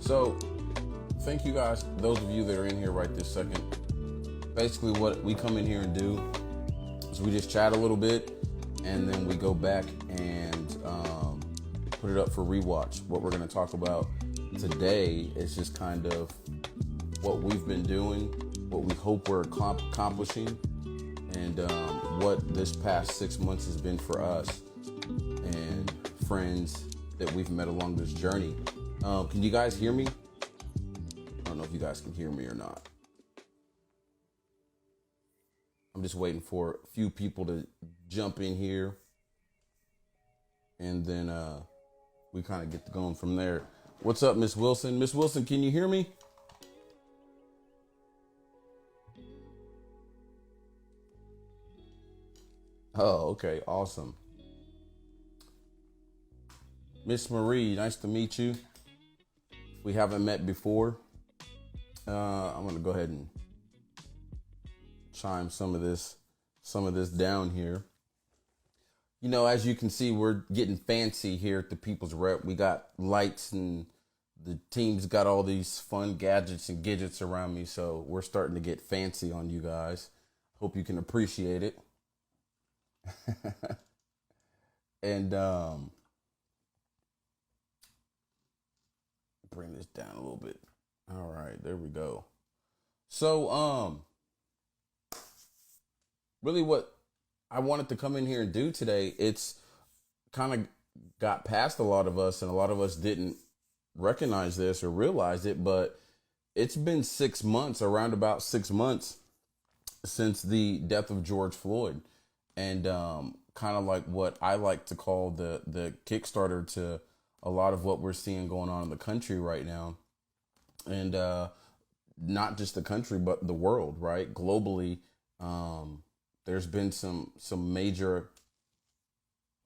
So, thank you guys, those of you that are in here right this second. Basically, what we come in here and do is we just chat a little bit, and then we go back and put it up for rewatch. What we're going to talk about today is just kind of what we've been doing, what we hope we're accomplishing, and what this past 6 months has been for us and friends that we've met along this journey. Can you guys hear me? I don't know if you guys can hear me or not. I'm just waiting for a few people to jump in here, and then we kind of get going from there. What's up, Miss Wilson? Miss Wilson, can you hear me? Oh, okay, awesome. Miss Marie, nice to meet you. We haven't met before. I'm gonna go ahead and chime some of this down here. You know, as you can see, we're getting fancy here at the People's Rep. We got lights and the team's got all these fun gadgets and gadgets around me, so we're starting to get fancy on you guys. Hope you can appreciate it. And bring this down a little bit. All right, there we go. So really what I wanted to come in here and do today, it's kind of got past a lot of us, and a lot of us didn't recognize this or realize it, but it's been 6 months, around about 6 months, since the death of George Floyd. And kind of like what I like to call the Kickstarter to a lot of what we're seeing going on in the country right now. And not just the country, but the world, right? Globally, there's been some major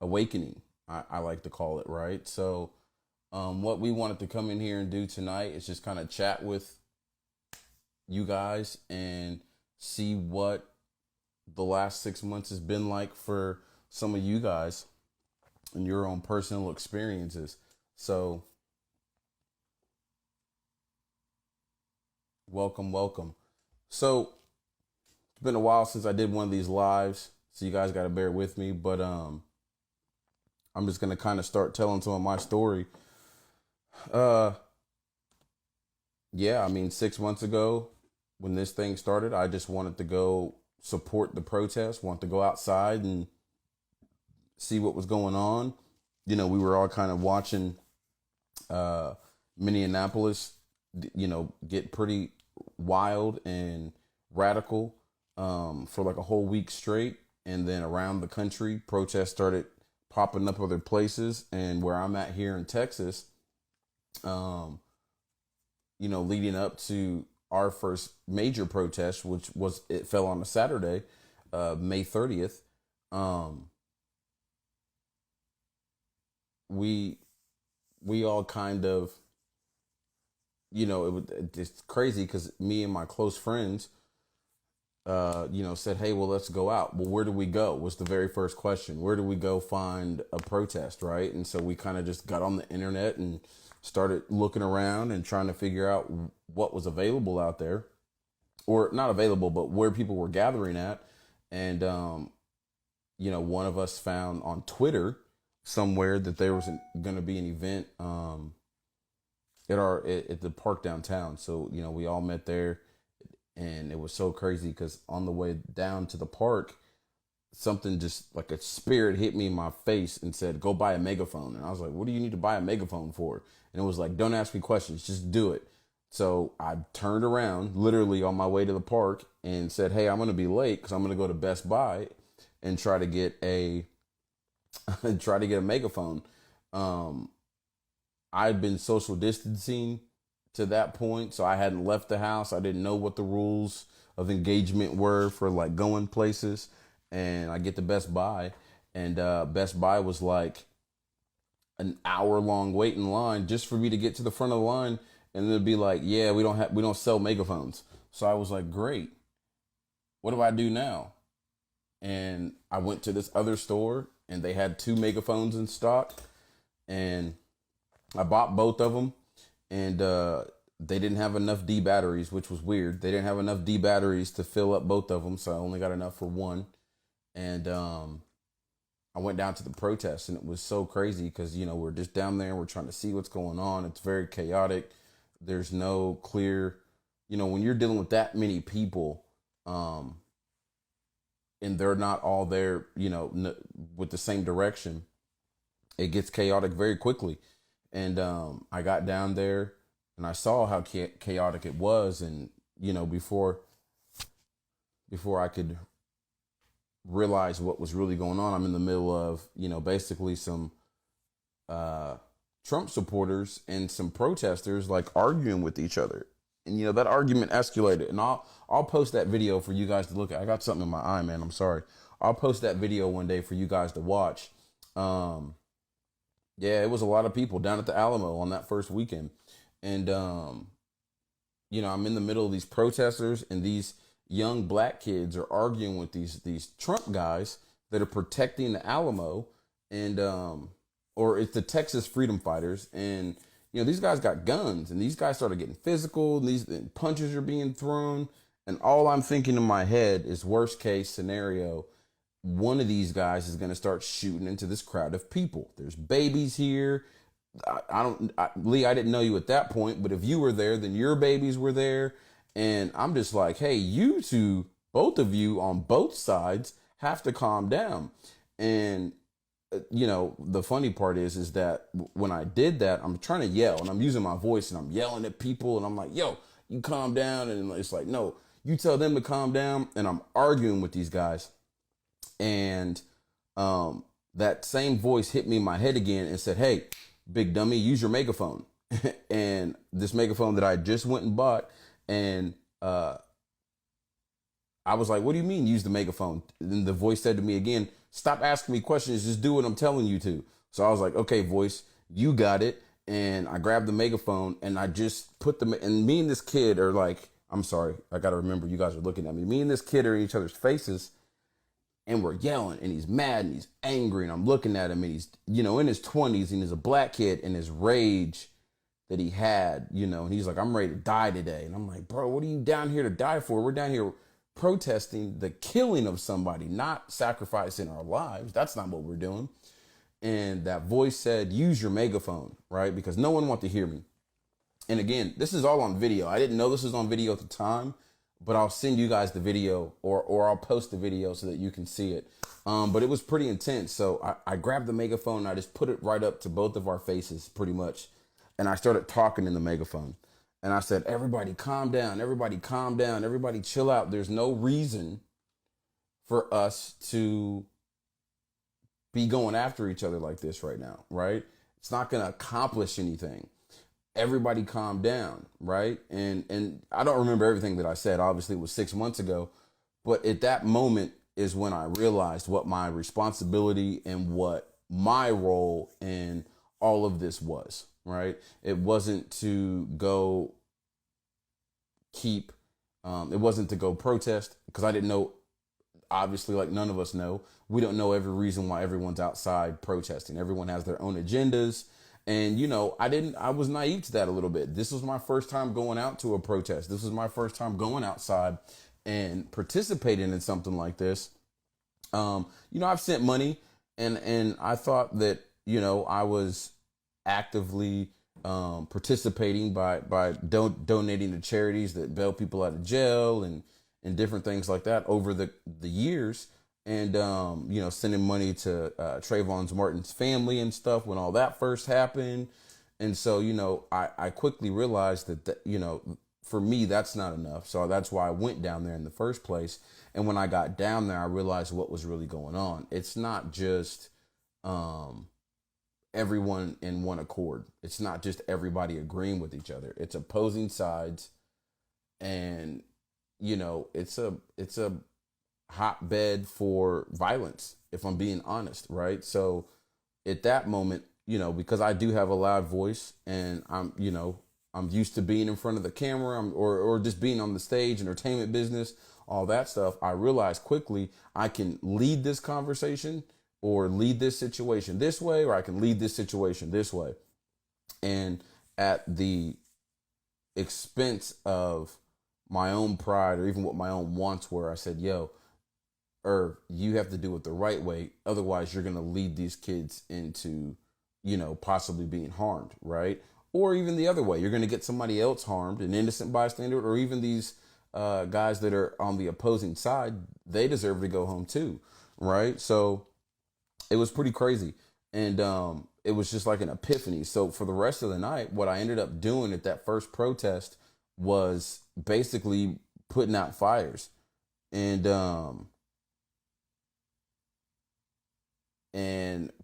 awakening, I like to call it, right? So what we wanted to come in here and do tonight is just kind of chat with you guys and see what the last 6 months has been like for some of you guys and your own personal experiences. So welcome. So it's been a while since I did one of these lives, so you guys got to bear with me, but I'm just going to kind of start telling some of my story. Yeah, I mean, 6 months ago when this thing started, I just wanted to go support the protest, want to go outside and see what was going on. You know, we were all kind of watching Minneapolis, get pretty wild and radical for like a whole week straight. And then around the country, protests started popping up other places. And where I'm at here in Texas, leading up to our first major protest, which it fell on a Saturday, May 30th. We all kind of, it's crazy because me and my close friends, said, hey, well, let's go out. Well, where do we go? Was the very first question. Where do we go find a protest, right? And so we kind of just got on the internet and started looking around and trying to figure out what was available out there, or not available, but where people were gathering at. And, one of us found on Twitter somewhere that there was going to be an event at the park downtown. So, we all met there, and it was so crazy because on the way down to the park, something just like a spirit hit me in my face and said, go buy a megaphone. And I was like, what do you need to buy a megaphone for? And it was like, don't ask me questions, just do it. So I turned around literally on my way to the park and said, hey, I'm going to be late because I'm going to go to Best Buy and try to get a megaphone. I'd been social distancing to that point, so I hadn't left the house. I didn't know what the rules of engagement were for like going places. And I get to Best Buy, and Best Buy was like an hour-long wait in line just for me to get to the front of the line, and they'd be like, yeah, we don't sell megaphones. So I was like, great, what do I do now? And I went to this other store, and they had 2 megaphones in stock, and I bought both of them. and they didn't have enough D batteries, which was weird. They didn't have enough D batteries to fill up both of them, so I only got enough for one. And I went down to the protest, and it was so crazy because we're just down there, we're trying to see what's going on. It's very chaotic. There's no clear, when you're dealing with that many people, and they're not all there, with the same direction, it gets chaotic very quickly. And I got down there and I saw how chaotic it was. And, before I could realize what was really going on, I'm in the middle of, basically some Trump supporters and some protesters like arguing with each other. And that argument escalated. And I'll post that video for you guys to look at. I got something in my eye, man. I'm sorry. I'll post that video one day for you guys to watch. Yeah, it was a lot of people down at the Alamo on that first weekend. And I'm in the middle of these protesters, and these young black kids are arguing with these Trump guys that are protecting the Alamo, and or it's the Texas Freedom Fighters. And these guys got guns, and these guys started getting physical, and these punches are being thrown. And all I'm thinking in my head is, worst case scenario, one of these guys is going to start shooting into this crowd of people. There's babies here. Lee, I didn't know you at that point, but if you were there, then your babies were there. And I'm just like, hey, you two, both of you on both sides have to calm down. And the funny part is that when I did that, I'm trying to yell, and I'm using my voice, and I'm yelling at people, and I'm like, yo, you calm down. And it's like, no, you tell them to calm down. And I'm arguing with these guys. And that same voice hit me in my head again and said, hey, big dummy, use your megaphone. And this megaphone that I just went and bought. And I was like, what do you mean use the megaphone? And the voice said to me again, stop asking me questions, just do what I'm telling you to. So I was like, okay, voice, you got it. And I grabbed the megaphone, and I just put and me and this kid are like, I'm sorry, I got to remember you guys are looking at me. Me and this kid are in each other's faces, and we're yelling, and he's mad and he's angry, and I'm looking at him, and he's, in his 20s, and he's a black kid, and his rage that he had, and he's like, I'm ready to die today. And I'm like, bro, what are you down here to die for? We're down here protesting the killing of somebody, not sacrificing our lives. That's not what we're doing. And that voice said, use your megaphone, right? Because no one wants to hear me. And again, this is all on video. I didn't know this was on video at the time, but I'll send you guys the video, or I'll post the video so that you can see it. But it was pretty intense. So I grabbed the megaphone, and I just put it right up to both of our faces pretty much. And I started talking in the megaphone. And I said, everybody calm down, everybody calm down, everybody chill out. There's no reason for us to be going after each other like this right now, right? It's not going to accomplish anything. Everybody calm down, right? And I don't remember everything that I said. Obviously, it was 6 months ago. But at that moment is when I realized what my responsibility and what my role in all of this was, right? It wasn't to go it wasn't to go protest, because I didn't know, obviously, like none of us know. We don't know every reason why everyone's outside protesting. Everyone has their own agendas. And, I was naive to that a little bit. This was my first time going out to a protest. This was my first time going outside and participating in something like this. I've sent money, and I thought that, I was actively participating by donating to charities that bail people out of jail and different things like that over the years. And, sending money to Trayvon Martin's family and stuff when all that first happened. And so, I quickly realized that, for me, that's not enough. So that's why I went down there in the first place. And when I got down there, I realized what was really going on. It's not just everyone in one accord. It's not just everybody agreeing with each other. It's opposing sides. And, it's a hotbed for violence, if I'm being honest, right? So at that moment, because I do have a loud voice, and I'm used to being in front of the camera, or just being on the stage, entertainment business, all that stuff, I realized quickly I can lead this conversation or lead this situation this way, or I can lead this situation this way. And at the expense of my own pride or even what my own wants were. I said, yo, you have to do it the right way. Otherwise, you're going to lead these kids into, possibly being harmed, right? Or even the other way, you're going to get somebody else harmed, an innocent bystander, or even these guys that are on the opposing side, they deserve to go home too, right? So it was pretty crazy. And it was just like an epiphany. So for the rest of the night, what I ended up doing at that first protest was basically putting out fires. And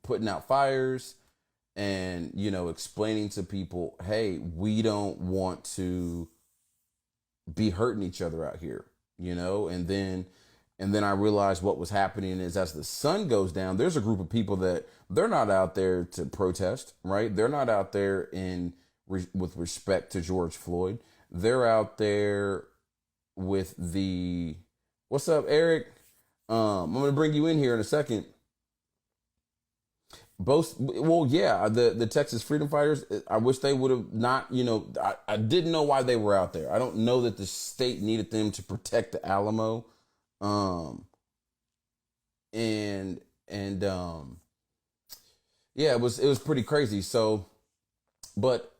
putting out fires and, explaining to people, hey, we don't want to be hurting each other out here, and then I realized what was happening is as the sun goes down, there's a group of people that they're not out there to protest, right? They're not out there with respect to George Floyd. They're out there with what's up, Eric? I'm going to bring you in here in a second. The Texas freedom fighters, I wish they would have not, I didn't know why they were out there. I don't know that the state needed them to protect the Alamo. It was pretty crazy. So, but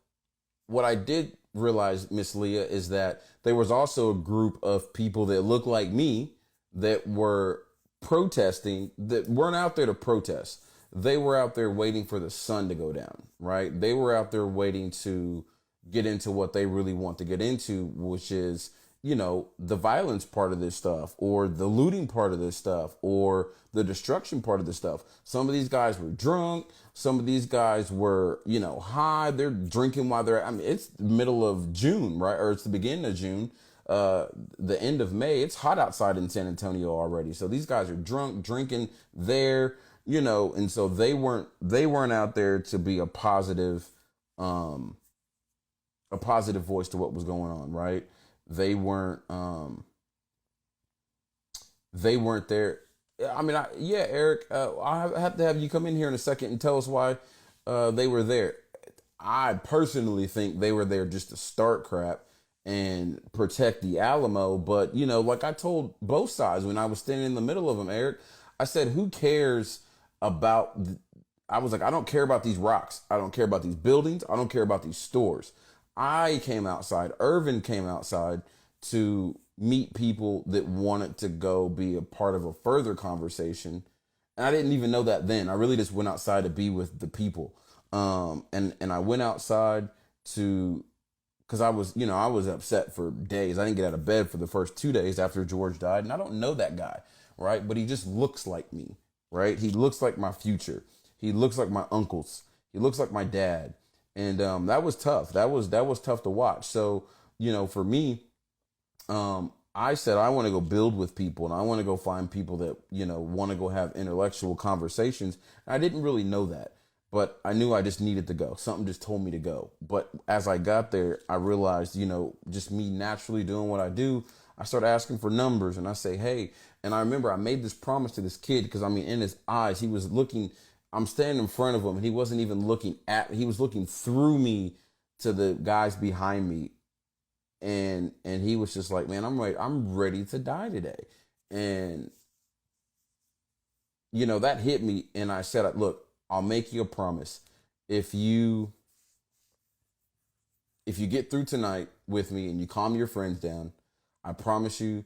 what I did realize, Miss Leah, is that there was also a group of people that looked like me that were protesting, that weren't out there to protest. They were out there waiting for the sun to go down, right? They were out there waiting to get into what they really want to get into, which is, the violence part of this stuff, or the looting part of this stuff, or the destruction part of this stuff. Some of these guys were drunk. Some of these guys were, high. They're drinking while it's the middle of June, right? Or it's the beginning of June, the end of May. It's hot outside in San Antonio already. So these guys are drunk, drinking there, and so they weren't out there to be a positive voice to what was going on, right? They weren't there. I mean, Eric, I have to have you come in here in a second and tell us why they were there. I personally think they were there just to start crap and protect the Alamo. But, like I told both sides when I was standing in the middle of them, Eric, I said, who cares about, I was like, I don't care about these rocks. I don't care about these buildings. I don't care about these stores. I came outside, Irvin came outside to meet people that wanted to go be a part of a further conversation. And I didn't even know that then. I really just went outside to be with the people. And I went outside because I was upset for days. I didn't get out of bed for the first 2 days after George died. And I don't know that guy, right? But he just looks like me, right? He looks like my future. He looks like my uncles. He looks like my dad. And that was tough. That was tough to watch. So, for me, I said I want to go build with people, and I want to go find people that, want to go have intellectual conversations. And I didn't really know that, but I knew I just needed to go. Something just told me to go. But as I got there, I realized, just me naturally doing what I do, I started asking for numbers, and I say, hey, and I remember I made this promise to this kid because, in his eyes, he was looking. I'm standing in front of him, and he wasn't even looking at me. He was looking through me to the guys behind me. And he was just like, man, I'm ready to die today. And, that hit me. And I said, look, I'll make you a promise. If you get through tonight with me and you calm your friends down, I promise you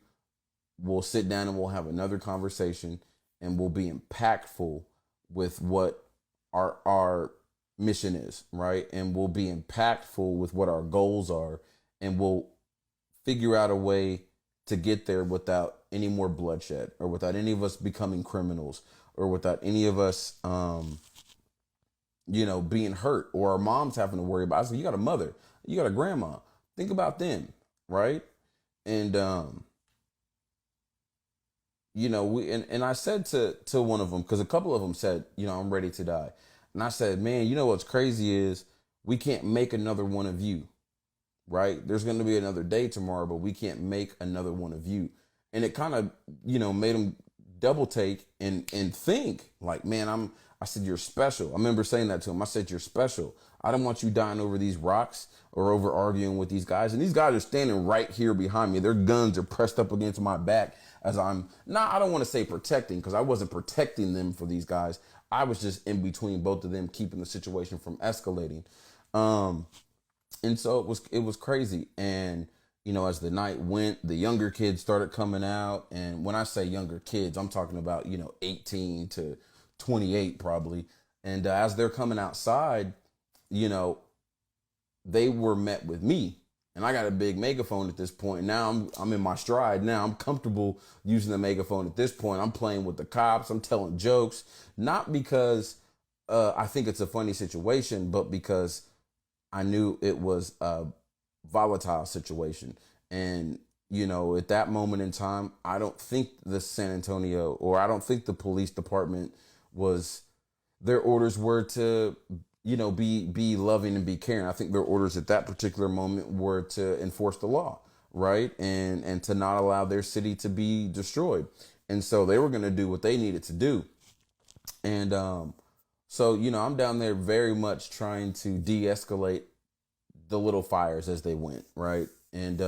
we'll sit down and we'll have another conversation, and we'll be impactful with what our mission is, right? And we'll be impactful with what our goals are, and we'll figure out a way to get there without any more bloodshed, or without any of us becoming criminals, or without any of us being hurt, or our moms having to worry about. I said, you got a mother, you got a grandma, think about them, right? And and I said to one of them, because a couple of them said, I'm ready to die. And I said, man, what's crazy is we can't make another one of you, right? There's going to be another day tomorrow, but we can't make another one of you. And it kind of, made them double take and think like, man, I said, you're special. I remember saying that to him. I said, you're special. I don't want you dying over these rocks or over arguing with these guys. And these guys are standing right here behind me. Their guns are pressed up against my back as I don't want to say protecting, because I wasn't protecting them for these guys. I was just in between both of them, keeping the situation from escalating. And so it was crazy. And, as the night went, the younger kids started coming out. And when I say younger kids, I'm talking about, 18 to 28 probably. And as they're coming outside, they were met with me. And I got a big megaphone at this point. Now I'm in my stride. Now I'm comfortable using the megaphone at this point. I'm playing with the cops. I'm telling jokes, not because I think it's a funny situation, but because I knew it was a volatile situation. And, at that moment in time, I don't think the San Antonio, or I don't think the police department their orders were to, be loving and be caring. I think their orders at that particular moment were to enforce the law, right? And to not allow their city to be destroyed. And so they were going to do what they needed to do. And so, I'm down there very much trying to de-escalate the little fires as they went, right? And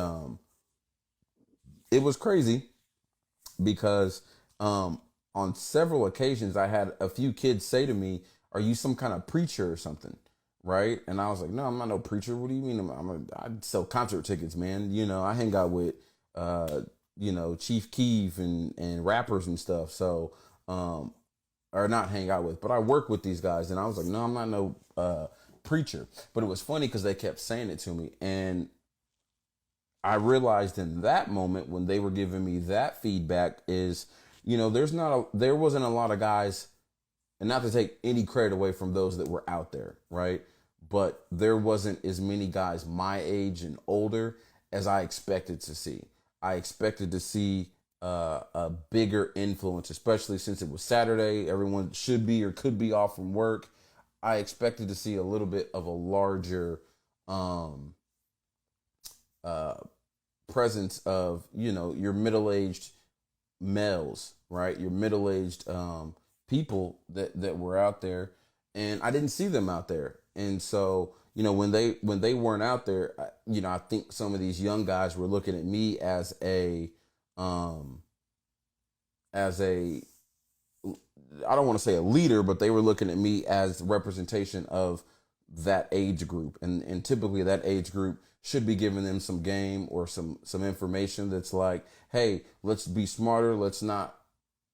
it was crazy because on several occasions I had a few kids say to me, are you some kind of preacher or something? Right? And I was like, no, I'm not no preacher. What do you mean? I sell concert tickets, man. I hang out with, Chief Keef and rappers and stuff. So, or not hang out with, but I work with these guys. And I was like, no, I'm not no preacher. But it was funny because they kept saying it to me. And I realized in that moment when they were giving me that feedback is, there wasn't a lot of guys. And not to take any credit away from those that were out there, right? But there wasn't as many guys my age and older as I expected to see. I expected to see a bigger influence, especially since it was Saturday. Everyone should be or could be off from work. I expected to see a little bit of a larger presence of, your middle-aged males, right? Your middle-aged people that were out there, and I didn't see them out there. And so, when they weren't out there, I think some of these young guys were looking at me as a I don't want to say a leader, but they were looking at me as representation of that age group. And typically that age group should be giving them some game or some information that's like, hey, let's be smarter. Let's not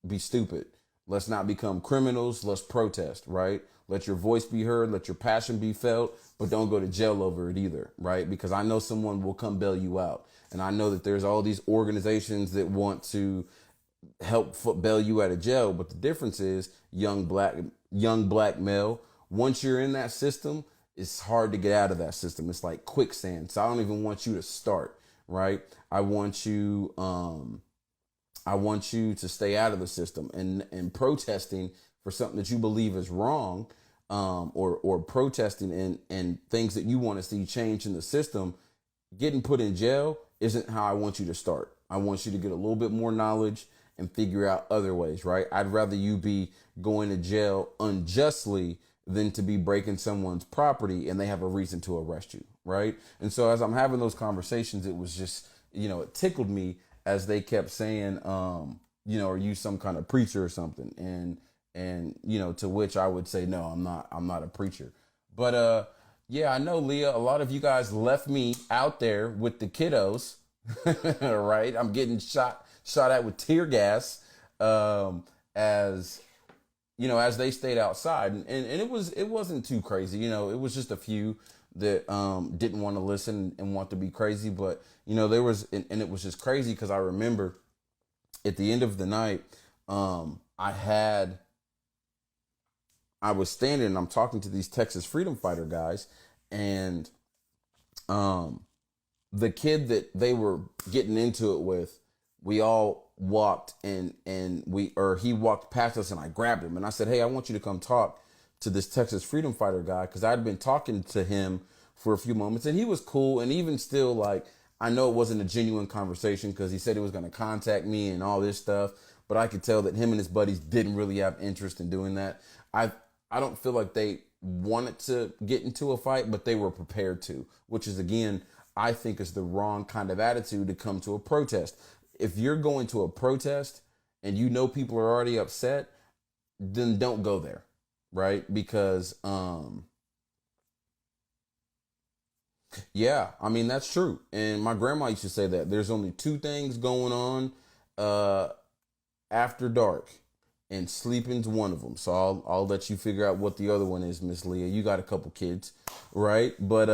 be stupid. Let's not become criminals. Let's protest, right? Let your voice be heard. Let your passion be felt, but don't go to jail over it either, right? Because I know someone will come bail you out. And I know that there's all these organizations that want to help bail you out of jail. But the difference is young black male, once you're in that system, it's hard to get out of that system. It's like quicksand. So I don't even want you to start, right? I want you to stay out of the system, and protesting for something that you believe is wrong, or protesting and things that you want to see change in the system, getting put in jail isn't how I want you to start. I want you to get a little bit more knowledge and figure out other ways, right? I'd rather you be going to jail unjustly than to be breaking someone's property and they have a reason to arrest you, right? And so as I'm having those conversations, it was just, it tickled me as they kept saying, are you some kind of preacher or something? And to which I would say, no, I'm not a preacher. But yeah, I know, Leah, a lot of you guys left me out there with the kiddos, right? I'm getting shot at with tear gas, as they stayed outside, and it wasn't too crazy. It was just a few that didn't want to listen and want to be crazy. But there was, and it was just crazy because I remember at the end of the night, I was standing and I'm talking to these Texas freedom fighter guys, and the kid that they were getting into it with, we all walked and he walked past us and I grabbed him and I said, hey, I want you to come talk to this Texas freedom fighter guy, because I'd been talking to him for a few moments and he was cool. And even still, like, I know it wasn't a genuine conversation because he said he was going to contact me and all this stuff, but I could tell that him and his buddies didn't really have interest in doing that. I don't feel like they wanted to get into a fight, but they were prepared to, which is, again, I think is the wrong kind of attitude to come to a protest. If you're going to a protest and you know people are already upset, then don't go there, right? Because yeah, I mean that's true. And my grandma used to say that there's only two things going on uh after dark, and sleeping's one of them. So I'll let you figure out what the other one is, Miss Leah. You got a couple kids, right? But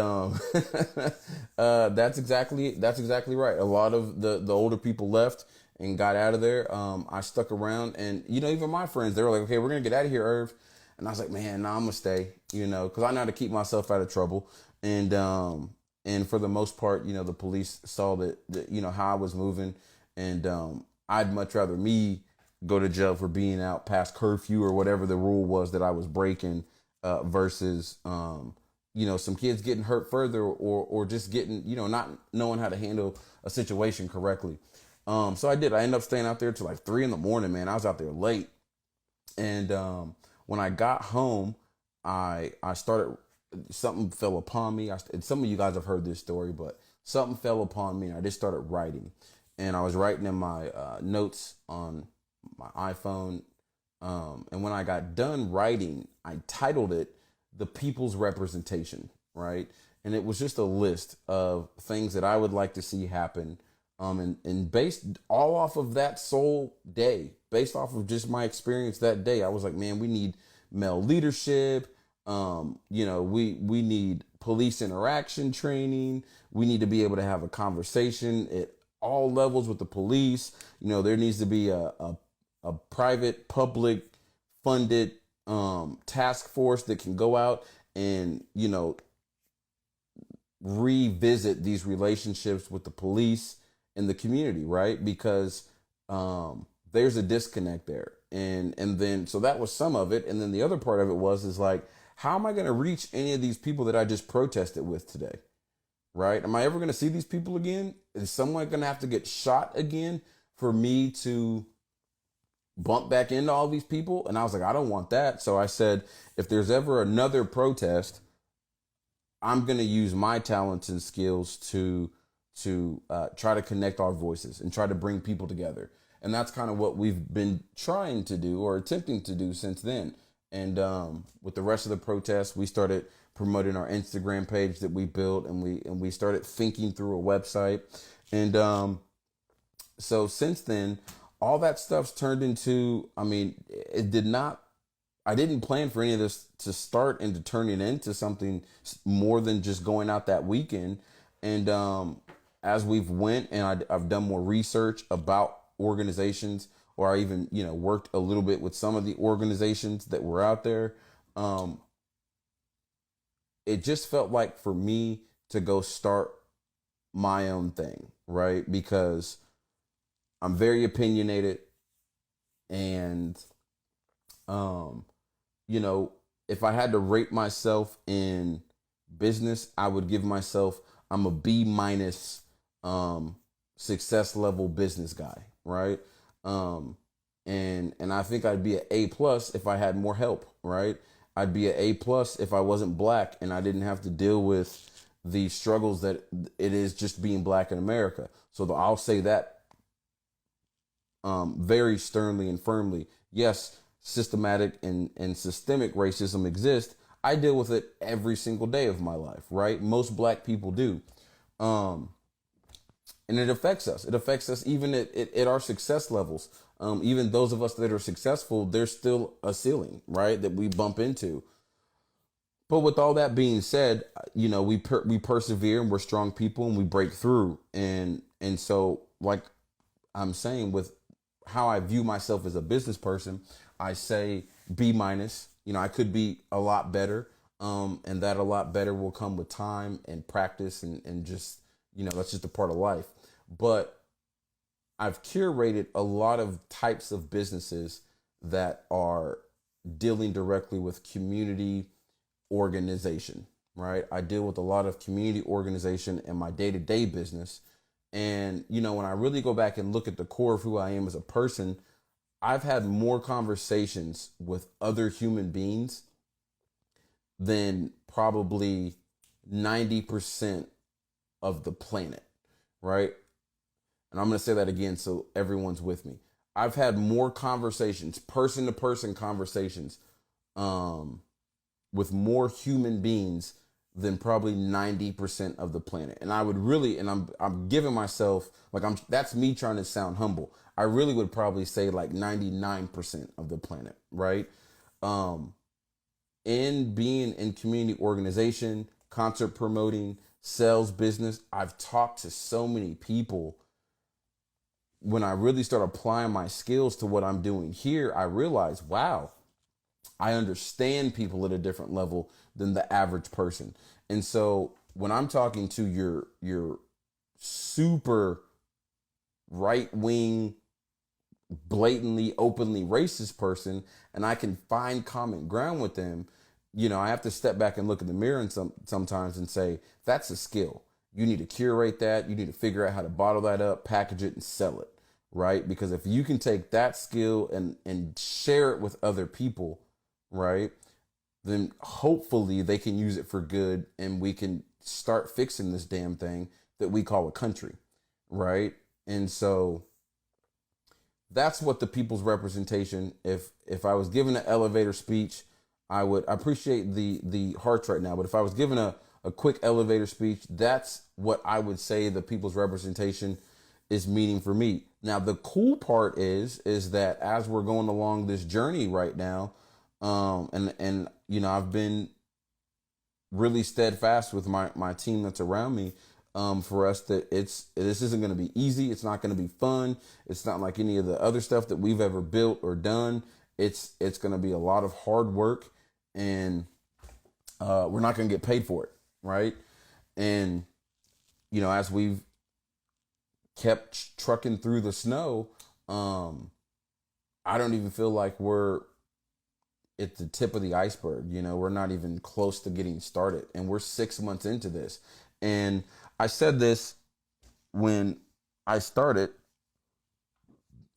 that's exactly right. A lot of the older people left and got out of there. I stuck around, and even my friends, they were like, "Okay, we're gonna get out of here, Irv," and I was like, "Man, nah, I'm gonna stay," because I know how to keep myself out of trouble, and for the most part, the police saw that how I was moving, and I'd much rather me go to jail for being out past curfew or whatever the rule was that I was breaking, versus some kids getting hurt further, or just getting not knowing how to handle a situation correctly. So I did. I ended up staying out there till like 3 in the morning. Man, I was out there late, and when I got home, I started. Something fell upon me. And some of you guys have heard this story, but something fell upon me, and I just started writing. And I was writing in my notes on my iPhone. And when I got done writing, I titled it "The People's Representation," right? And it was just a list of things that I would like to see happen. And based all off of that sole day, based off of just my experience that day, I was like, man, we need male leadership. We need police interaction training. We need to be able to have a conversation at all levels with the police. There needs to be a private, public funded task force that can go out and, revisit these relationships with the police and the community, right? Because there's a disconnect there. And then, so that was some of it. And then the other part of it is like, how am I going to reach any of these people that I just protested with today? Right? Am I ever going to see these people again? Is someone going to have to get shot again for me to bump back into all these people? And I was like, I don't want that. So I said, if there's ever another protest, I'm going to use my talents and skills to try to connect our voices and try to bring people together. And that's kind of what we've been trying to do, or attempting to do, since then. And with the rest of the protests, we started promoting our Instagram page that we built, and we started thinking through a website. And so since then, all that stuff's turned into, I didn't plan for any of this to start and to turn it into something more than just going out that weekend. And as we've went, and I've done more research about organizations, or I even, worked a little bit with some of the organizations that were out there. It just felt like for me to go start my own thing, right? Because I'm very opinionated, and, if I had to rate myself in business, I would give myself, I'm a B minus, success level business guy, right? And I think I'd be an A plus if I had more help, right? I'd be an A plus if I wasn't black and I didn't have to deal with the struggles that it is just being black in America. So I'll say that very sternly and firmly. Yes, systematic and systemic racism exists. I deal with it every single day of my life, right? Most black people do. And it affects us. It affects us even at our success levels. Even those of us that are successful, there's still a ceiling, right, that we bump into. But with all that being said, we persevere, and we're strong people, and we break through. And so, like I'm saying, with how I view myself as a business person, I say B minus. I could be a lot better, and that a lot better will come with time and practice, and just that's just a part of life. But I've curated a lot of types of businesses that are dealing directly with community organization, right? I deal with a lot of community organization in my day-to-day business. And, when I really go back and look at the core of who I am as a person, I've had more conversations with other human beings than probably 90% of the planet, right? And I'm going to say that again so everyone's with me. I've had more conversations, person to person conversations, with more human beings than probably 90% of the planet. And I would really, and I'm giving myself, like, that's me trying to sound humble. I really would probably say like 99% of the planet, right? In being in community organization, concert promoting, sales, business, I've talked to so many people. When I really start applying my skills to what I'm doing here, I realize, wow, I understand people at a different level than the average person. And so when I'm talking to your super right wing, blatantly, openly racist person, and I can find common ground with them, I have to step back and look in the mirror and sometimes and say, that's a skill. You need to curate that. You need to figure out how to bottle that up, package it, and sell it, right? Because if you can take that skill and share it with other people, right, then hopefully they can use it for good and we can start fixing this damn thing that we call a country, right? And so that's what the people's representation, if I was given an elevator speech, I appreciate the hearts right now, but if I was given a quick elevator speech, that's what I would say the people's representation is meaning for me. Now, the cool part is that as we're going along this journey right now, and I've been really steadfast with my team that's around me, for us that this isn't going to be easy. It's not going to be fun. It's not like any of the other stuff that we've ever built or done. It's going to be a lot of hard work, and we're not going to get paid for it, right? And as we've kept trucking through the snow, I don't even feel like we're at the tip of the iceberg. We're not even close to getting started, and we're 6 months into this. And I said this when I started,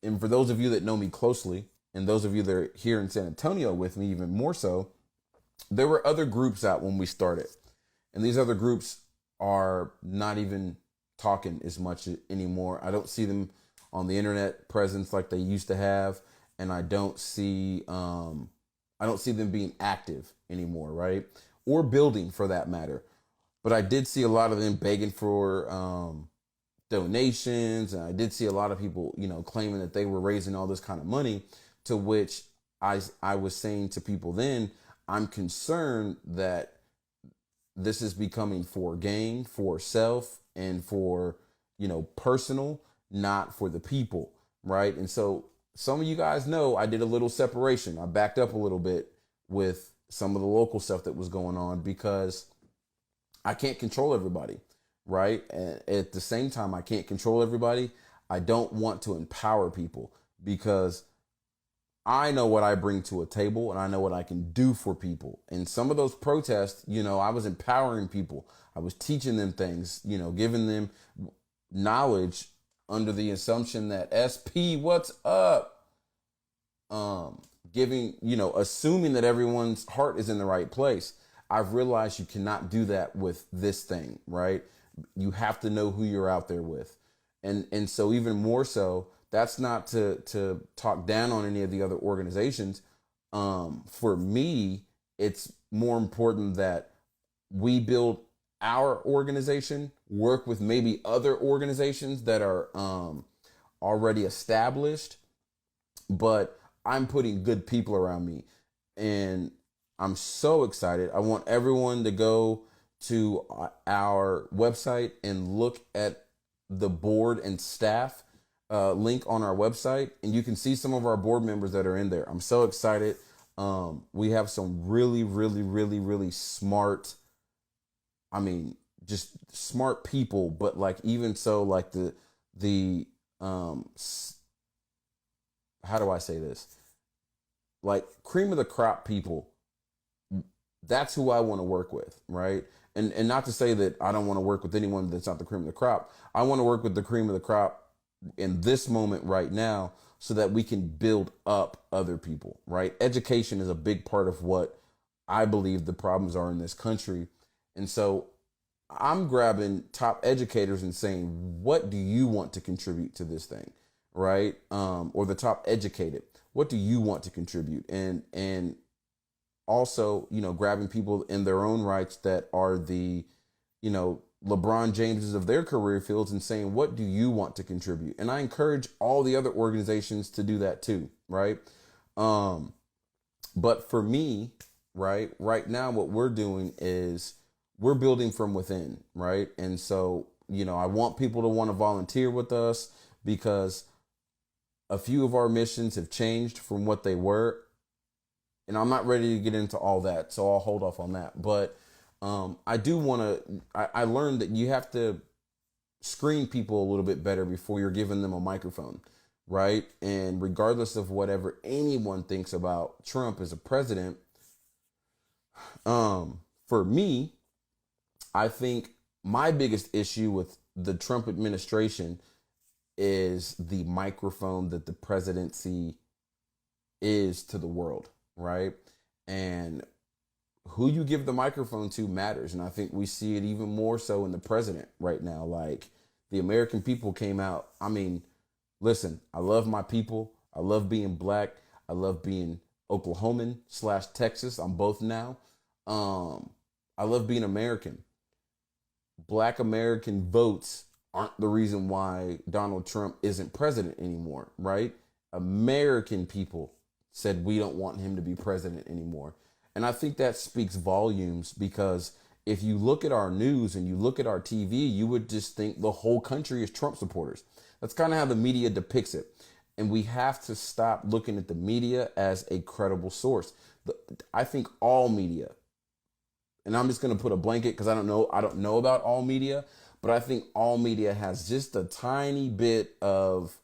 and for those of you that know me closely, and those of you that are here in San Antonio with me even more so, there were other groups out when we started. And these other groups are not even talking as much anymore. I don't see them on the internet presence like they used to have, and I don't see them being active anymore, right? Or building, for that matter. But I did see a lot of them begging for donations, and I did see a lot of people, claiming that they were raising all this kind of money, to which I was saying to people then, I'm concerned that this is becoming for gain, for self, and for, personal, not for the people, right? And so some of you guys know I did a little separation. I backed up a little bit with some of the local stuff that was going on because I can't control everybody, right? And at the same time, I can't control everybody. I don't want to empower people because I know what I bring to a table and I know what I can do for people. And some of those protests, I was empowering people. I was teaching them things, giving them knowledge under the assumption that SP, what's up? Assuming that everyone's heart is in the right place. I've realized you cannot do that with this thing, right? You have to know who you're out there with. And so even more so, that's not to talk down on any of the other organizations. For me, it's more important that we build our organization, work with maybe other organizations that are already established, but I'm putting good people around me. And I'm so excited. I want everyone to go to our website and look at the board and staff link on our website, and you can see some of our board members that are in there. I'm so excited. We have some really, really, really, really smart, just smart people, but like, even so, like the how do I say this? Like, cream of the crop people. That's who I want to work with, right? And not to say that I don't want to work with anyone that's not the cream of the crop. I want to work with the cream of the crop in this moment right now so that we can build up other people, right? Education is a big part of what I believe the problems are in this country. And so I'm grabbing top educators and saying, what do you want to contribute to this thing? Right. Or the top educated, what do you want to contribute? And also, grabbing people in their own rights that are the, LeBron Jameses of their career fields and saying, what do you want to contribute? And I encourage all the other organizations to do that too. Right. But for me, right now, what we're doing is we're building from within. Right. And so, I want people to want to volunteer with us because a few of our missions have changed from what they were. And I'm not ready to get into all that, so I'll hold off on that. But I do want to, I learned that you have to screen people a little bit better before you're giving them a microphone, right? And regardless of whatever anyone thinks about Trump as a president, for me, I think my biggest issue with the Trump administration is the microphone that the presidency is to the world, right? And who you give the microphone to matters. And I think we see it even more so in the president right now. Like, the American people came out. I mean, listen, I love my people. I love being black. I love being Oklahoman/Texas. I'm both now. I love being American. Black American votes aren't the reason why Donald Trump isn't president anymore, right? American people said we don't want him to be president anymore. And I think that speaks volumes, because if you look at our news and you look at our TV, you would just think the whole country is Trump supporters. That's kind of how the media depicts it. And we have to stop looking at the media as a credible source. I think all media, and I'm just going to put a blanket because I don't know about all media, but I think all media has just a tiny bit of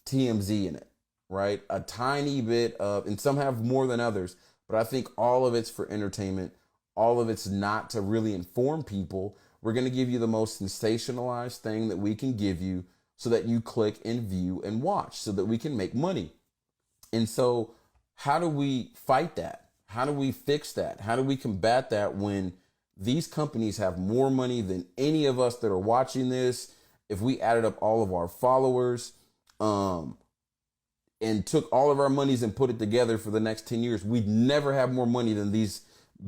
TMZ in it, right? A tiny bit of, and some have more than others, but I think all of it's for entertainment. All of it's not to really inform people. We're going to give you the most sensationalized thing that we can give you so that you click and view and watch so that we can make money. And so how do we fight that? How do we fix that? How do we combat that when these companies have more money than any of us that are watching this? If we added up all of our followers, and took all of our monies and put it together for the next 10 years, we'd never have more money than these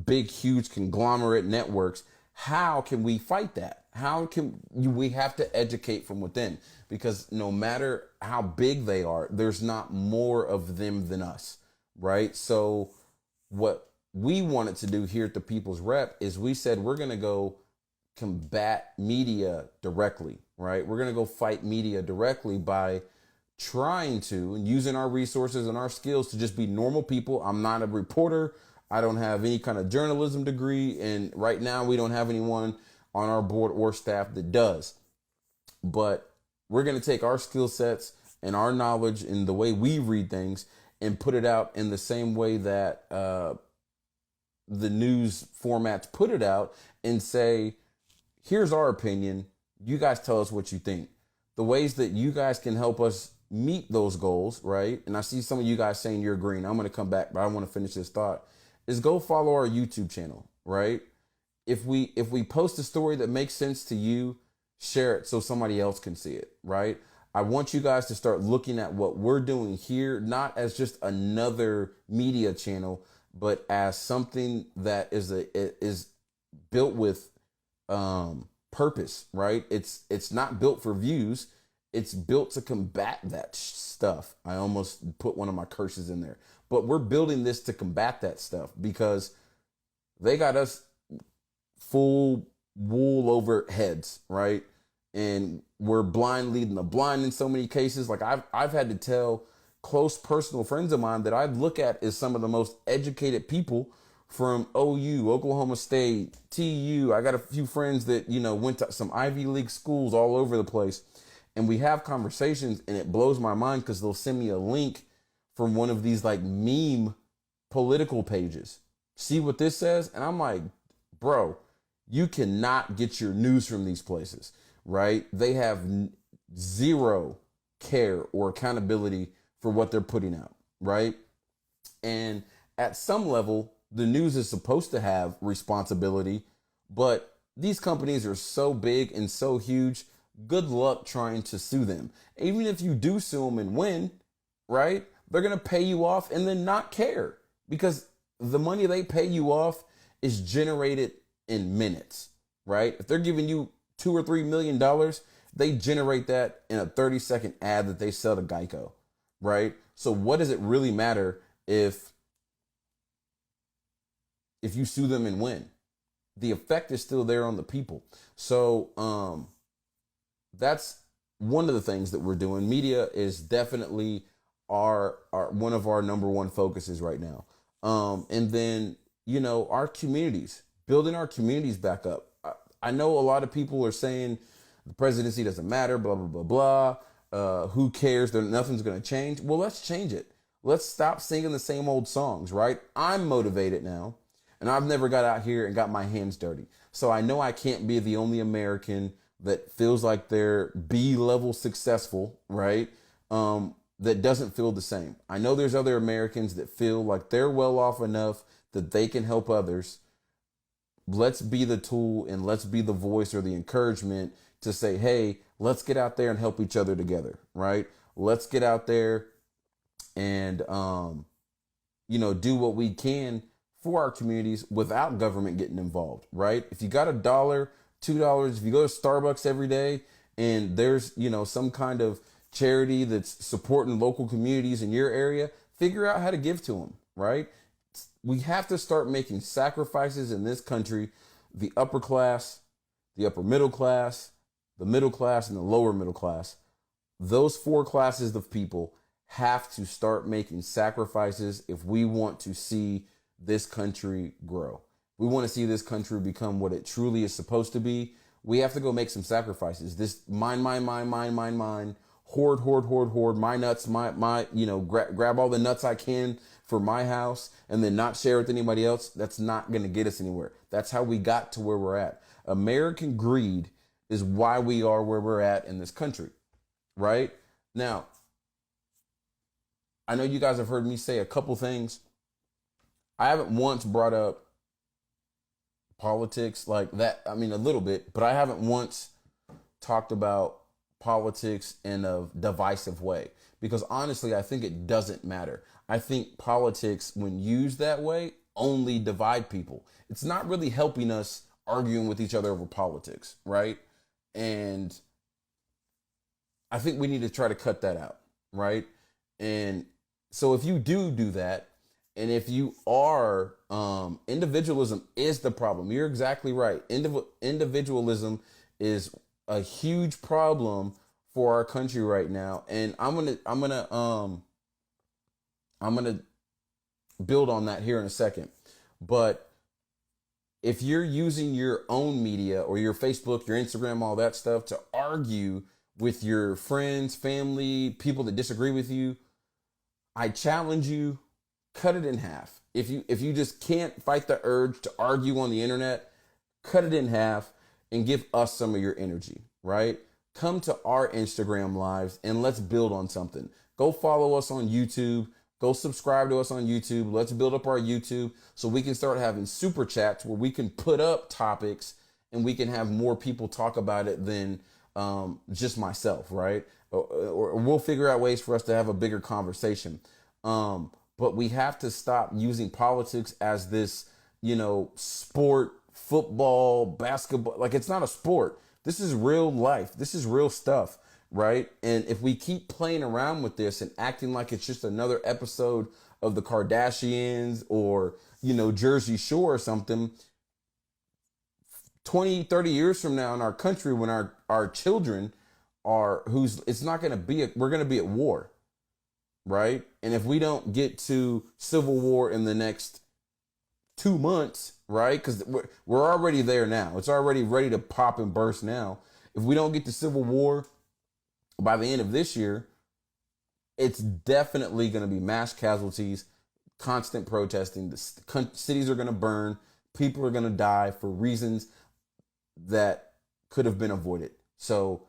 big, huge conglomerate networks. How can we fight that? We have to educate from within, because no matter how big they are, there's not more of them than us, right? So what we wanted to do here at the People's Rep is we said, we're going to go combat media directly, right? We're going to go fight media directly by trying to, and using our resources and our skills to just be normal people. I'm not a reporter. I don't have any kind of journalism degree. And right now we don't have anyone on our board or staff that does. But we're going to take our skill sets and our knowledge and the way we read things and put it out in the same way that the news formats put it out, and say, here's our opinion. You guys tell us what you think. The ways that you guys can help us meet those goals, right? And I see some of you guys saying you're green. I'm going to come back, but I want to finish this thought. Is go follow our YouTube channel, right? If we post a story that makes sense to you, share it so somebody else can see it, right? I want you guys to start looking at what we're doing here, not as just another media channel, but as something that is built with purpose, right? It's not built for views. It's built to combat that stuff. I almost put one of my curses in there. But we're building this to combat that stuff, because they got us full wool over heads, right? And we're blind leading the blind in so many cases. Like I've had to tell close personal friends of mine that I look at as some of the most educated people from OU, Oklahoma State, TU. I got a few friends that, went to some Ivy League schools all over the place. And we have conversations, and it blows my mind because they'll send me a link from one of these like meme political pages. See what this says? And I'm like, bro, you cannot get your news from these places, right? They have zero care or accountability for what they're putting out, right? And at some level, The news is supposed to have responsibility, but these companies are so big and so huge. Good luck trying to sue them. Even if you do sue them and win, right? They're going to pay you off and then not care, because the money they pay you off is generated in minutes, right? If they're giving you $2 or $3 million, they generate that in a 30-second ad that they sell to Geico, right? So what does it really matter if you sue them and win? The effect is still there on the people. So that's one of the things that we're doing. Media is definitely our one of our number one focuses right now. And then, our communities, building our communities back up. I know a lot of people are saying the presidency doesn't matter, blah, blah, blah, blah. Who cares? Nothing's going to change. Well, let's change it. Let's stop singing the same old songs, right? I'm motivated now, and I've never got out here and got my hands dirty. So I know I can't be the only American that feels like they're B-level successful, right? That doesn't feel the same. I know there's other Americans that feel like they're well off enough that they can help others. Let's be the tool and let's be the voice or the encouragement to say, hey, let's get out there and help each other together, right? Let's get out there and, do what we can for our communities without government getting involved, right? If you got $1, $2, if you go to Starbucks every day and there's, some kind of charity that's supporting local communities in your area, figure out how to give to them, right? We have to start making sacrifices in this country. The upper class, the upper middle class, the middle class, and the lower middle class. Those four classes of people have to start making sacrifices if we want to see this country grow. We want to see this country become what it truly is supposed to be. We have to go make some sacrifices. This mine, hoard, my nuts, grab all the nuts I can for my house and then not share with anybody else. That's not going to get us anywhere. That's how we got to where we're at. American greed is why we are where we're at in this country, right? Now, I know you guys have heard me say a couple things. I haven't once brought up politics like that. I mean, a little bit, but I haven't once talked about politics in a divisive way, because honestly, I think it doesn't matter. I think politics, when used that way, only divide people. It's not really helping us arguing with each other over politics, right? And I think we need to try to cut that out, right? And so if you do that, and if you are, individualism is the problem. You're exactly right. Individualism is a huge problem for our country right now. And I'm gonna build on that here in a second. But if you're using your own media or your Facebook, your Instagram, all that stuff to argue with your friends, family, people that disagree with you, I challenge you, cut it in half. If you just can't fight the urge to argue on the internet, cut it in half and give us some of your energy, right? Come to our Instagram lives and let's build on something. Go follow us on YouTube. Go subscribe to us on YouTube. Let's build up our YouTube so we can start having super chats where we can put up topics and we can have more people talk about it than just myself, right? Or we'll figure out ways for us to have a bigger conversation. But we have to stop using politics as this, sport, football, basketball. Like, it's not a sport. This is real life. This is real stuff, right? And if we keep playing around with this and acting like it's just another episode of the Kardashians or, Jersey Shore or something, 20, 30 years from now in our country, when our children are, it's not going to be, we're going to be at war, right? And if we don't get to civil war in the next 2 months, right? Because we're already there now. It's already ready to pop and burst now. If we don't get to civil war by the end of this year, it's definitely going to be mass casualties, constant protesting. The cities are going to burn. People are going to die for reasons that could have been avoided. So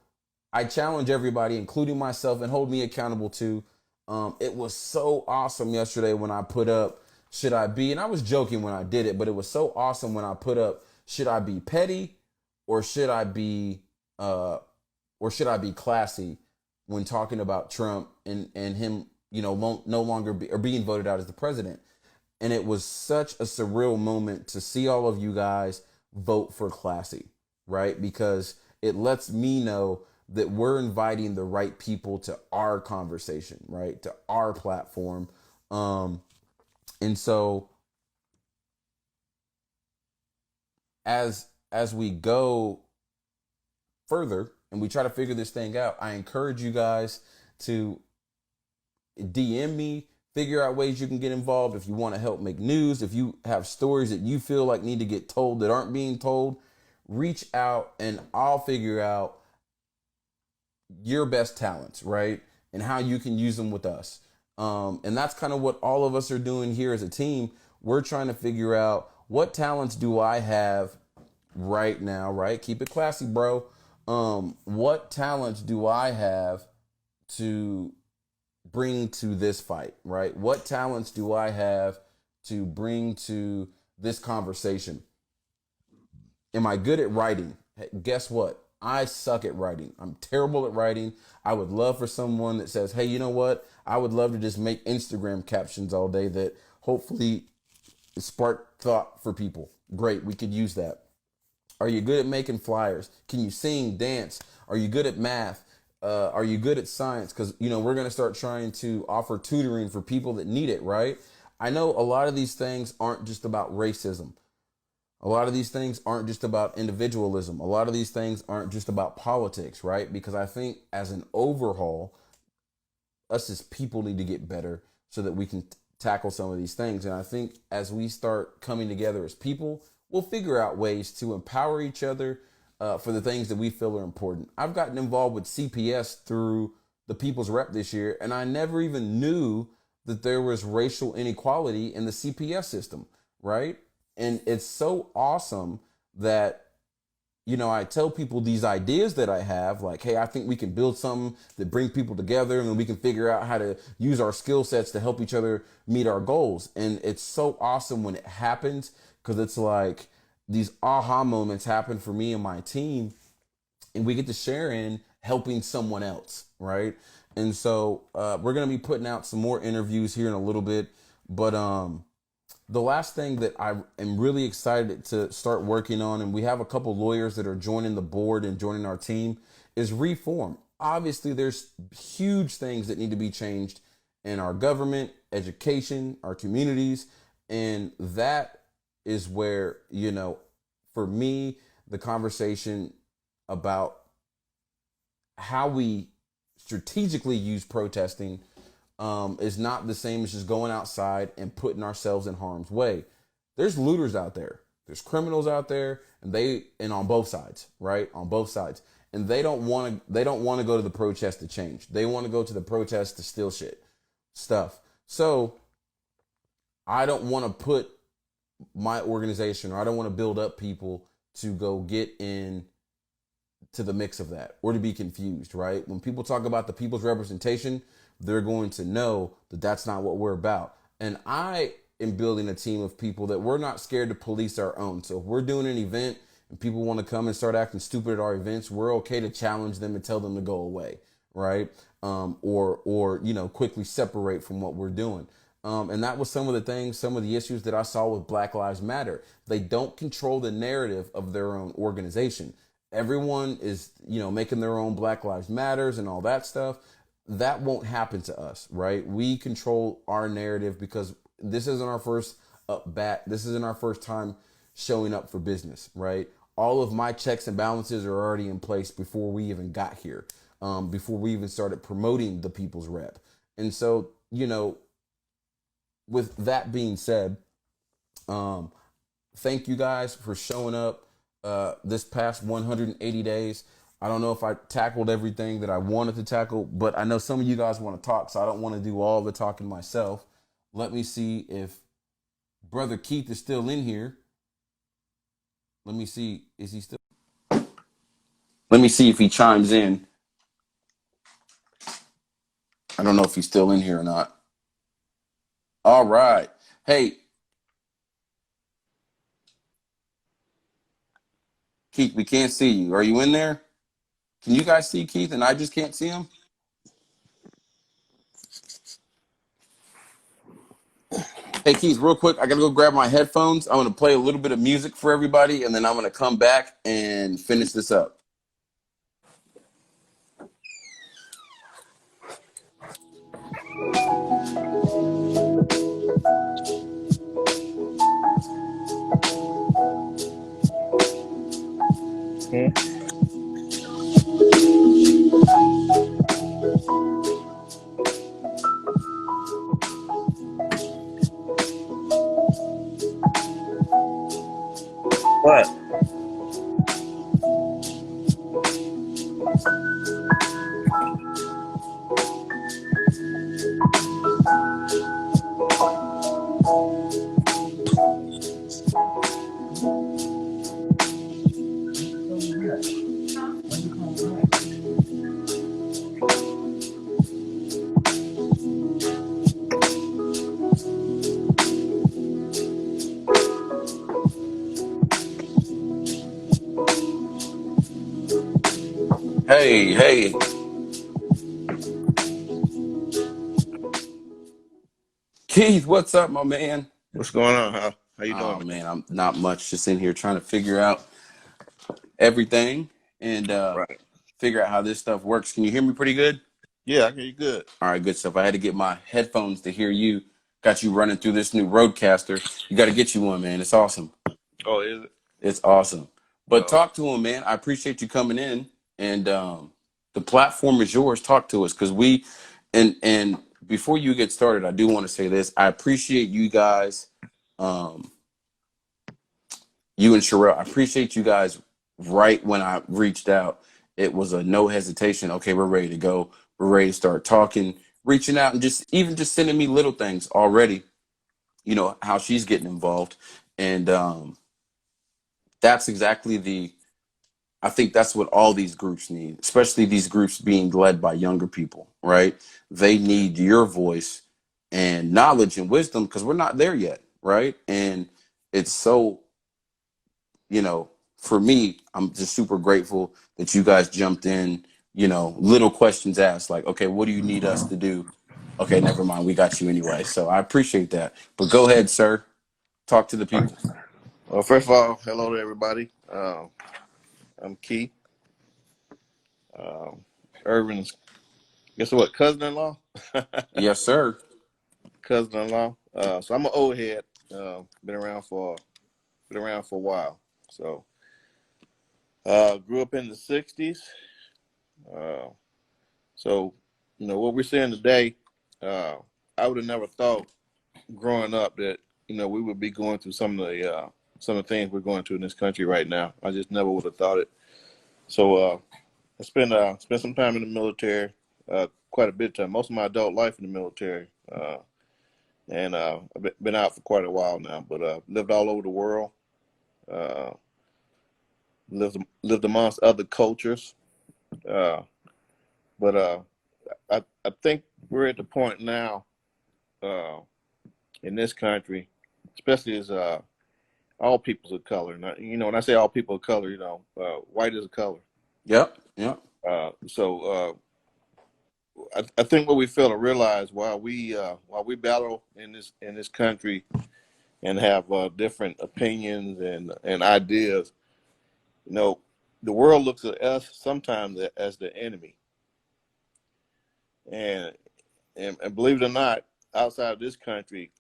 I challenge everybody, including myself, and hold me accountable too. It was so awesome yesterday when I put up should I be, and I was joking when I did it, but it was so awesome when I put up, should I be petty or should I be uh or should I be classy when talking about Trump and him, no longer be, or being voted out as the president. And it was such a surreal moment to see all of you guys vote for classy, right? Because it lets me know that we're inviting the right people to our conversation, right? To our platform. Um, and so as we go further and we try to figure this thing out, I encourage you guys to DM me, figure out ways you can get involved. If you want to help make news, if you have stories that you feel like need to get told that aren't being told, reach out and I'll figure out your best talents, right? And how you can use them with us. And that's kind of what all of us are doing here as a team. We're trying to figure out, what talents do I have right now, right? Keep it classy, bro. What talents do I have to bring to this fight, right? What talents do I have to bring to this conversation? Am I good at writing? Hey, guess what? I suck at writing. I'm terrible at writing. I would love for someone that says, hey, you know what? I would love to just make Instagram captions all day that hopefully spark thought for people. Great, we could use that. Are you good at making flyers? Can you sing, dance? Are you good at math? Are you good at science? Because, we're going to start trying to offer tutoring for people that need it, right? I know a lot of these things aren't just about racism. A lot of these things aren't just about individualism. A lot of these things aren't just about politics, right? Because I think as an overhaul, us as people need to get better so that we can tackle some of these things. And I think as we start coming together as people, we'll figure out ways to empower each other for the things that we feel are important. I've gotten involved with CPS through the People's Rep this year, and I never even knew that there was racial inequality in the CPS system, right? And it's so awesome that, I tell people these ideas that I have, like, hey, I think we can build something that bring people together and then we can figure out how to use our skill sets to help each other meet our goals. And it's so awesome when it happens, because it's like these aha moments happen for me and my team, and we get to share in helping someone else, right? And so we're going to be putting out some more interviews here in a little bit. But the last thing that I am really excited to start working on, and we have a couple lawyers that are joining the board and joining our team, is reform. Obviously, there's huge things that need to be changed in our government, education, our communities. And that is where, for me, the conversation about how we strategically use protesting is not the same as just going outside and putting ourselves in harm's way. There's looters out there. There's criminals out there, and on both sides, right? On both sides. And they don't want to go to the protest to change. They want to go to the protest to steal stuff. So I don't want to put my organization, or I don't want to build up people to go get in to the mix of that, or to be confused, right? When people talk about the people's representation, they're going to know that that's not what we're about. And I am building a team of people that we're not scared to police our own. So if we're doing an event and people want to come and start acting stupid at our events, we're okay to challenge them and tell them to go away, right? Or quickly separate from what we're doing. And that was some of the issues that I saw with Black Lives Matter. They don't control the narrative of their own organization. Everyone is, making their own Black Lives Matters and all that stuff. That won't happen to us, right? We control our narrative because this isn't our first bat. This isn't our first time showing up for business, right? All of my checks and balances are already in place before we even got here, before we even started promoting the People's Rep. And so, with that being said, thank you guys for showing up this past 180 days. I don't know if I tackled everything that I wanted to tackle, but I know some of you guys want to talk, so I don't want to do all the talking myself. Let me see if Brother Keith is still in here. Let me see. Is he still? Let me see if he chimes in. I don't know if he's still in here or not. All right. Hey, Keith, we can't see you. Are you in there? Can you guys see Keith and I just can't see him? Hey Keith, real quick, I gotta go grab my headphones. I'm gonna play a little bit of music for everybody, and then I'm gonna come back and finish this up. Hmm? What? Hey, hey, Keith, what's up, my man? What's going on? How you Oh doing, man? man, I'm not much. Just in here trying to figure out everything and Right. figure out how this stuff works. Can you hear me pretty good? Yeah, I hear you good. All right, good stuff. I had to get my headphones to hear you. Got you running through this new Roadcaster. You got to get you one, man. It's awesome. Oh, is it? It's awesome. But Oh, talk to him, man. I appreciate you coming in, and the platform is yours. Talk to us because we, and before you get started, I do want to say this. I appreciate you guys, um, you and Sherelle. I appreciate you guys. Right when I reached out, it was a no hesitation. Okay, we're ready to go. We're ready to start talking, reaching out, and just sending me little things already. You know how she's getting involved, and that's exactly the I think that's what all these groups need, especially these groups being led by younger people, right? They need your voice and knowledge and wisdom because we're not there yet, right? And it's so, you know, for me, I'm just super grateful that you guys jumped in, little questions asked like, okay, what do you need us to do? Okay, never mind. We got you anyway. So I appreciate that. But go ahead, sir. Talk to the people. well, first of all, hello to everybody. I'm Keith, um, Irvin's, guess what, cousin-in-law? Yes, sir. Cousin-in-law. So I'm an old head. Been around for a while. So, grew up in the '60s. Uh, so, what we're seeing today, uh, I would have never thought growing up that we would be going through some of the things we're going through in this country right now. I just never would have thought it. So I spent some time in the military, quite a bit of time, most of my adult life in the military, and I've been out for quite a while now. But lived all over the world, uh, lived amongst other cultures. Uh, but I think we're at the point now uh, in this country, especially as all peoples of color. Now, when I say all people of color, white is a color. Yep. Yep. So I think what we fail to realize while we battle in this country and have different opinions and ideas, you know, the world looks at us sometimes as the enemy, and and believe it or not, outside of this country,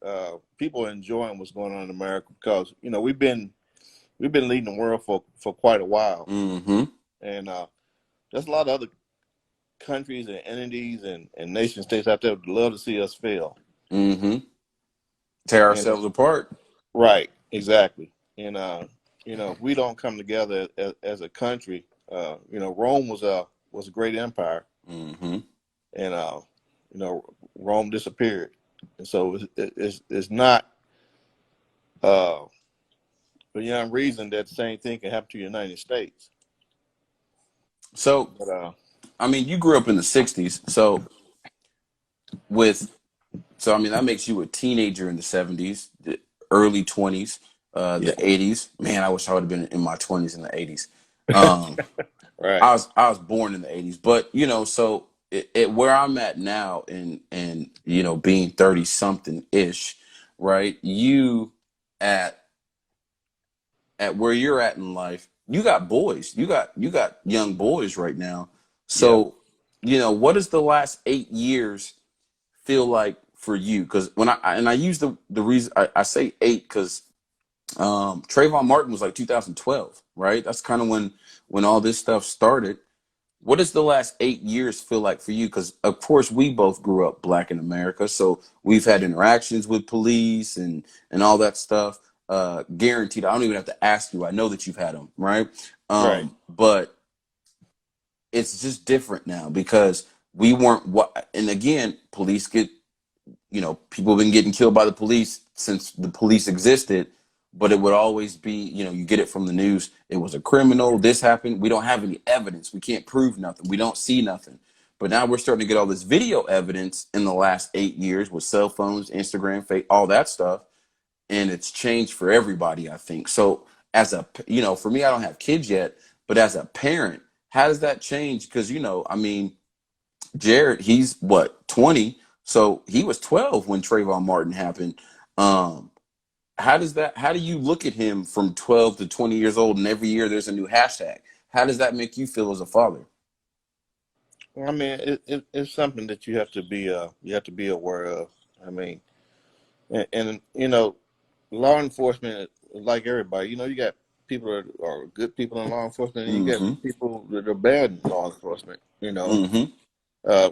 people are enjoying what's going on in America because we've been leading the world for quite a while, Mm-hmm. and there's a lot of other countries and entities and nation states out there would love to see us fail. Mm-hmm. Tear And ourselves apart. right, exactly. And if we don't come together as a country, Rome was a great empire, Mm-hmm. and Rome disappeared, and so it's not uh, beyond reason that the same thing can happen to the United States. So, But I mean, you grew up in the '60s. With, I mean, that makes you a teenager in the '70s, the early '20s, yeah, the '80s. Man, I wish I would have been in my '20s in the '80s. Um, Right. I was born in the 80s, but so where I'm at now, and being 30 something ish, right? You at where you're at in life, you got boys, you got young boys right now. Yep. So, what does the last 8 years feel like for you? Because when I use the reason I say eight, because Trayvon Martin was like 2012, right? That's kind of when all this stuff started. What does the last 8 years feel like for you? Because of course we both grew up black in America, so we've had interactions with police and all that stuff. Guaranteed, I don't even have to ask you. I know that you've had them, right? Right. But it's just different now because we weren't what. And again, police get people have been getting killed by the police since the police existed, but it would always be, you get it from the news. It was a criminal. This happened. We don't have any evidence. We can't prove nothing. We don't see nothing. But now we're starting to get all this video evidence in the last 8 years with cell phones, Instagram, fake, all that stuff. And it's changed for everybody, I think. So for me, I don't have kids yet, but as a parent, how does that change? Because, I mean, Jared, he's what, 20? So he was 12 when Trayvon Martin happened. Um, how do you look at him from 12 to 20 years old, and every year there's a new hashtag? How does that make you feel as a father? I mean, it's something that you have to be aware of. I mean, and law enforcement, like everybody, you got people that are good people in law enforcement, and you got Mm-hmm. people that are bad in law enforcement. Mm-hmm. Uh,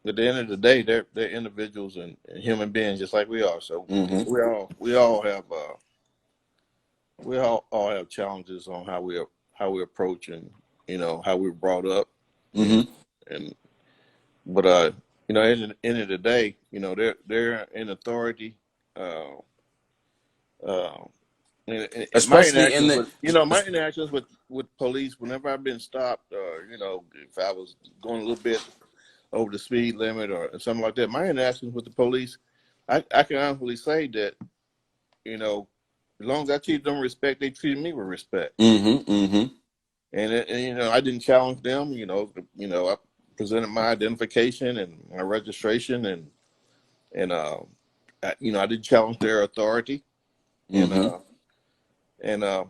at the end of the day, they're individuals and human beings just like we are. So Mm-hmm. we all have challenges on how we approach and how we're brought up, and Mm-hmm. and but at the end of the day, they're in authority. Uh, uh, and my Especially in interactions the. with police, whenever I've been stopped, or if I was going a little bit over the speed limit or something like that, my interactions with the police, I can honestly say that as long as I treated them with respect, they treated me with respect. Mm-hmm. Mm-hmm. And I didn't challenge them. I presented my identification and my registration, and I didn't challenge their authority, and Mm-hmm. uh, and I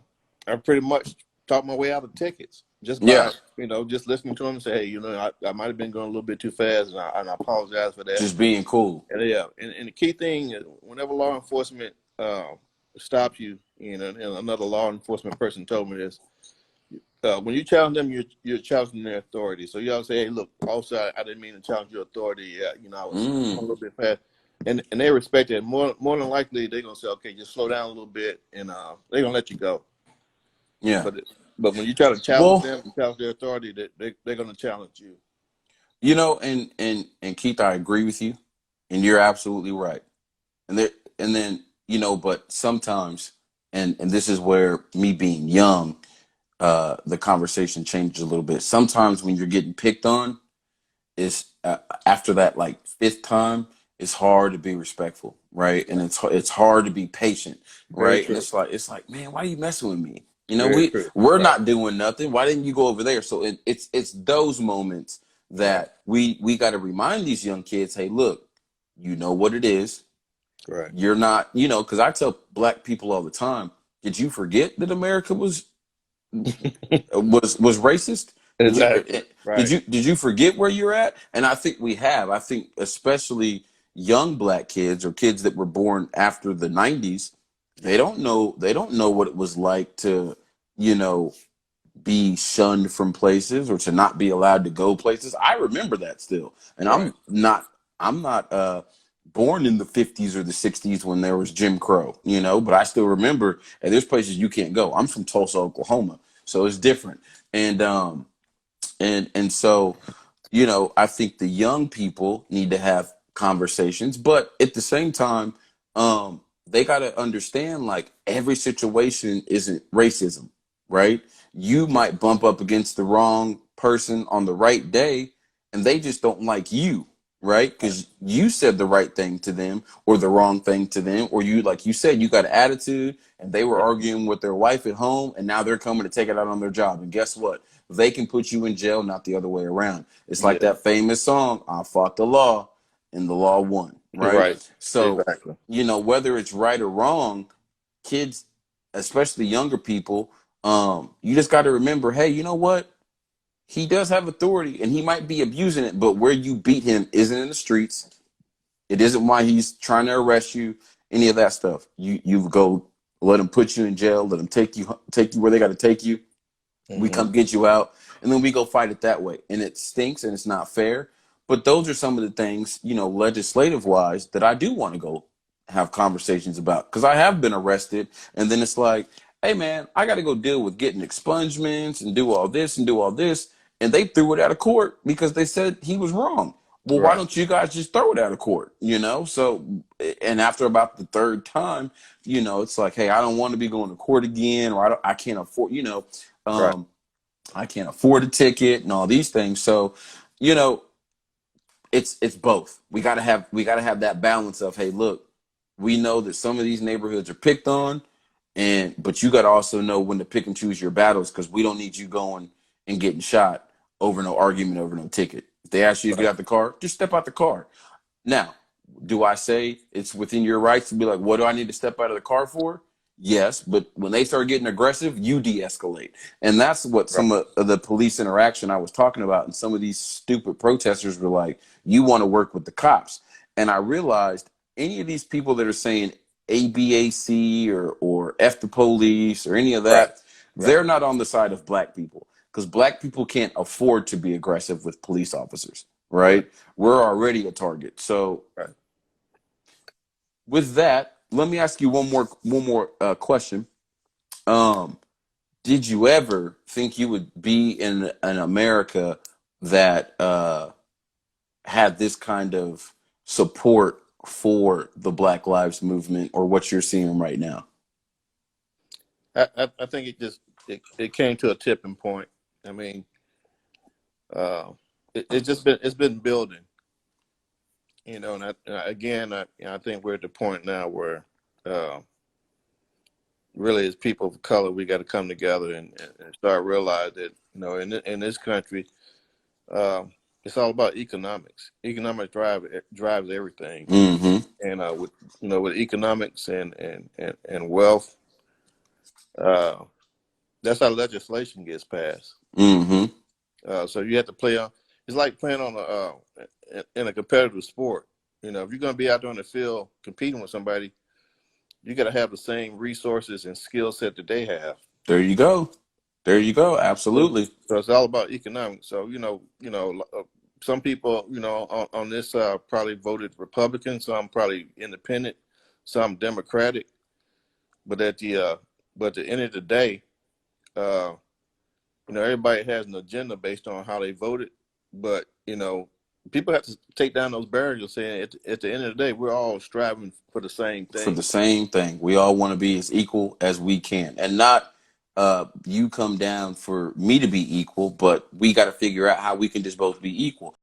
pretty much talked my way out of tickets just Yeah. by just listening to them and say, hey, I might have been going a little bit too fast, and I apologize for that. Just being cool. And yeah, and the key thing is whenever law enforcement stops you, and another law enforcement person told me this. When you challenge them, you're challenging their authority. So you always say, "Hey, look, also I didn't mean to challenge your authority. Yeah, I was going a Mm. little bit fast," and they respect it. More than likely, they're gonna say, "Okay, just slow down a little bit," and they're gonna let you go. Yeah. But when you try to challenge Well, them, and challenge their authority, they're gonna challenge you. and Keith, I agree with you, and you're absolutely right. And there, and then but sometimes, and this is where me being young, the conversation changes a little bit. Sometimes when you're getting picked on, it's after that like fifth time, it's hard to be respectful, right? And it's hard to be patient, Very right? And true. it's like, man, why are you messing with me? Very true. We're Right. not doing nothing. Why didn't you go over there? So it's those moments Right. that we got to remind these young kids, hey, look, you know what it is. Right. You're not, because I tell black people all the time, did you forget that America was racist? Did you Exactly. did Right. you forget where you're at? And I think we have. I think especially young black kids or kids that were born after the 90s, they don't know what it was like to, you know, be shunned from places or to not be allowed to go places. I remember that still. And Right. I'm not born in the 50s or the 60s when there was Jim Crow, but I still remember, and there's places you can't go. I'm from Tulsa, Oklahoma, so it's different. And so, I think the young people need to have conversations, but at the same time, they got to understand like every situation isn't racism, right? You might bump up against the wrong person on the right day, and they just don't like you. right? Because you said the right thing to them or the wrong thing to them, or you, like you said, you got an attitude and they were Right. arguing with their wife at home and now they're coming to take it out on their job. And guess what? They can put you in jail, not the other way around. It's like Yeah. that famous song, I fought the law and the law won, right? Right. So, Exactly. whether it's right or wrong, kids, especially younger people, you just got to remember, hey, you know what? He does have authority and he might be abusing it, but where you beat him isn't in the streets. It isn't why he's trying to arrest you, any of that stuff. You go let him put you in jail, let him take you where they got to take you. We Hmm. come get you out, and then we go fight it that way. And it stinks and it's not fair. But those are some of the things, legislative wise, that I do want to go have conversations about. Because I have been arrested, and then it's like, hey man, I got to go deal with getting expungements and do all this and do all this. And they threw it out of court because they said he was wrong. Well, why Right. don't you guys just throw it out of court? So, and after about the third time, it's like, hey, I don't want to be going to court again, or I can't afford, Right. um, I can't afford a ticket and all these things. So, you know, it's both. We gotta have that balance of, hey, look, we know that some of these neighborhoods are picked on, but you gotta also know when to pick and choose your battles, because we don't need you going and getting shot over no argument, over no ticket. If they ask you to get Right. out the car, just step out the car. Now, do I say it's within your rights to be like, what do I need to step out of the car for? Yes, but when they start getting aggressive, you de-escalate. And that's what Right. some of the police interaction I was talking about. And some of these stupid protesters were like, you want to work with the cops. And I realized any of these people that are saying ABAC or F the police or any of Right. that, Right. they're not on the side of black people, because black people can't afford to be aggressive with police officers, Right. right? We're already a target. So Right. with that, let me ask you one more question. Um, did you ever think you would be in an America that had this kind of support for the Black Lives Movement, or what you're seeing right now? I think it came to a tipping point. I mean, uh, it's been building, and again, I think we're at the point now where uh, really, as people of color, we got to come together and start realize that in this country, uh, it's all about economics. Economics drives everything, Mm-hmm. and with economics and wealth, uh, that's how legislation gets passed. Mm-hmm. So you have to play on. It's like playing on in a competitive sport. If you're going to be out there in the field competing with somebody, you got to have the same resources and skill set that they have. There you go. There you go. So, Absolutely. so it's all about economics. So some people on this probably voted Republican, some probably independent, some Democratic. But at the end of the day, uh, everybody has an agenda based on how they voted. But people have to take down those barriers, saying at the end of the day, we're all striving for the same For the thing. same thing. We all want to be as equal as we can, and not you come down for me to be equal, but we got to figure out how we can just both be equal.